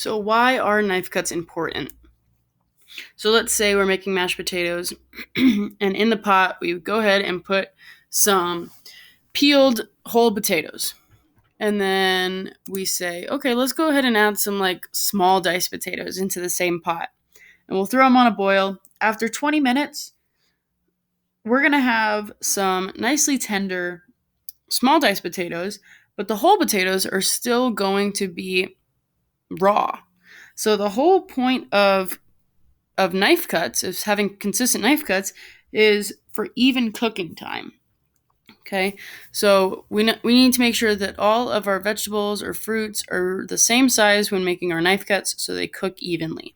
So why are knife cuts important? So let's say we're making mashed potatoes and in the pot we go ahead and put some peeled whole potatoes. And then we say, okay, let's go ahead and add some like small diced potatoes into the same pot. And we'll throw them on a boil. After 20 minutes, we're going to have some nicely tender small diced potatoes, but the whole potatoes are still going to be raw. So the whole point of knife cuts, of having consistent knife cuts, is for even cooking time. Okay, so we need to make sure that all of our vegetables or fruits are the same size when making our knife cuts so they cook evenly.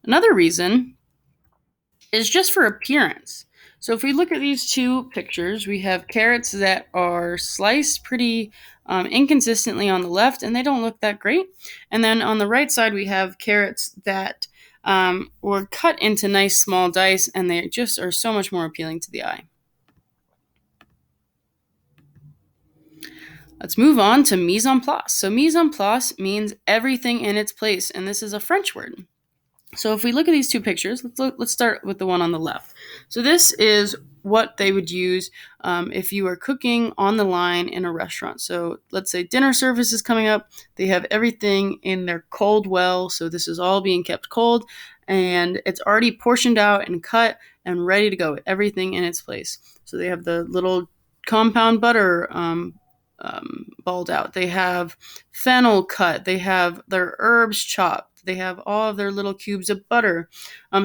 Another reason is just for appearance. So if we look at these two pictures, we have carrots that are sliced pretty inconsistently on the left, and they don't look that great. And then on the right side, we have carrots that were cut into nice small dice, and they just are so much more appealing to the eye. Let's move on to mise en place. So mise en place means everything in its place, and this is a French word. So if we look at these two pictures, let's start with the one on the left. So this is what they would use if you are cooking on the line in a restaurant. So let's say dinner service is coming up. They have everything in their cold well. So this is all being kept cold, and it's already portioned out and cut and ready to go. Everything in its place. So they have the little compound butter balled out. They have fennel cut. They have their herbs chopped. They have all of their little cubes of butter.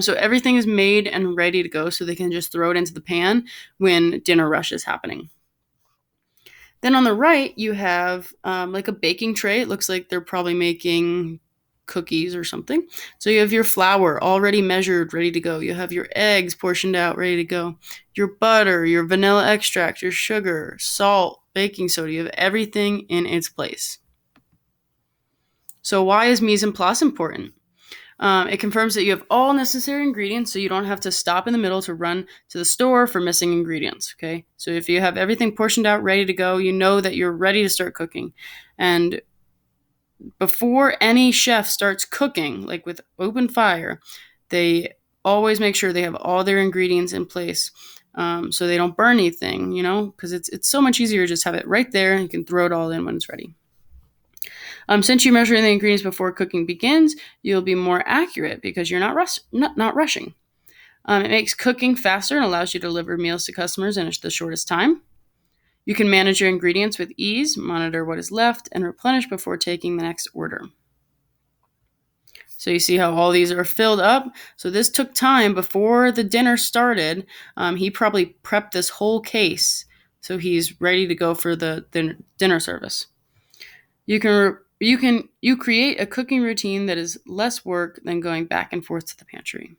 So everything is made and ready to go so they can just throw it into the pan when dinner rush is happening. Then on the right, you have like a baking tray. It looks like they're probably making cookies or something. So you have your flour already measured, ready to go. You have your eggs portioned out, ready to go. Your butter, your vanilla extract, your sugar, salt, baking soda. You have everything in its place. So why is mise en place important? It confirms that you have all necessary ingredients, so you don't have to stop in the middle to run to the store for missing ingredients. Okay, so if you have everything portioned out, ready to go, you know that you're ready to start cooking. And before any chef starts cooking, like with open fire, they always make sure they have all their ingredients in place, so they don't burn anything. Because it's so much easier to just have it right there, and you can throw it all in when it's ready. Since you measure the ingredients before cooking begins, you'll be more accurate because you're not rushing. It makes cooking faster and allows you to deliver meals to customers in the shortest time. You can manage your ingredients with ease, monitor what is left, and replenish before taking the next order. So you see how all these are filled up? So this took time before the dinner started. He probably prepped this whole case, so he's ready to go for the dinner service. You create a cooking routine that is less work than going back and forth to the pantry.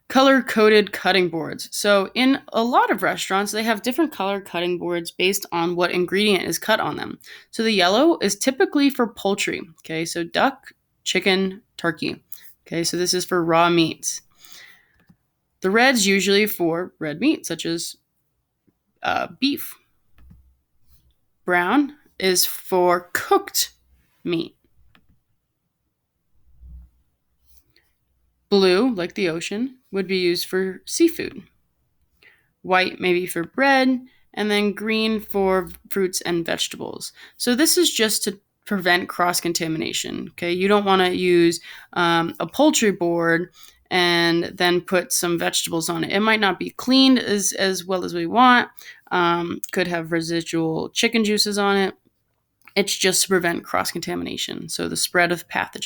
Color-coded cutting boards. So in a lot of restaurants, they have different color cutting boards based on what ingredient is cut on them. So the yellow is typically for poultry. Okay, so duck, chicken, turkey. Okay, so this is for raw meats. The red's usually for red meat, such as beef. Brown is for cooked meat. Blue, like the ocean, would be used for seafood. White maybe for bread, and then green for fruits and vegetables. So this is just to prevent cross-contamination. Okay, you don't want to use a poultry board and then put some vegetables on it. It might not be cleaned as well as we want. Could have residual chicken juices on it. It's just to prevent cross-contamination, so the spread of pathogens.